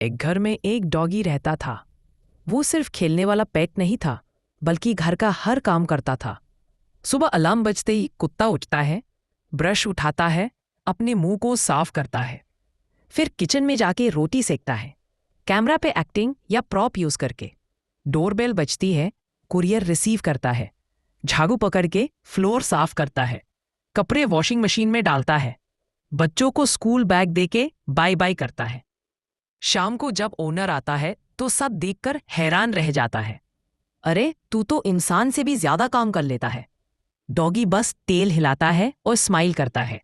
एक घर में एक डॉगी रहता था। वो सिर्फ खेलने वाला पेट नहीं था, बल्कि घर का हर काम करता था। सुबह अलार्म बजते ही कुत्ता उठता है, ब्रश उठाता है, अपने मुंह को साफ करता है, फिर किचन में जाके रोटी सेकता है, कैमरा पे एक्टिंग या प्रॉप यूज करके। डोरबेल बजती है, कुरियर रिसीव करता है, झाड़ू पकड़ के फ्लोर साफ करता है, कपड़े वॉशिंग मशीन में डालता है, बच्चों को स्कूल बैग देके बाय बाय करता है। शाम को जब ओनर आता है तो सब देखकर हैरान रह जाता है। अरे तू तो इंसान से भी ज्यादा काम कर लेता है। डॉगी बस टेल हिलाता है और स्माइल करता है।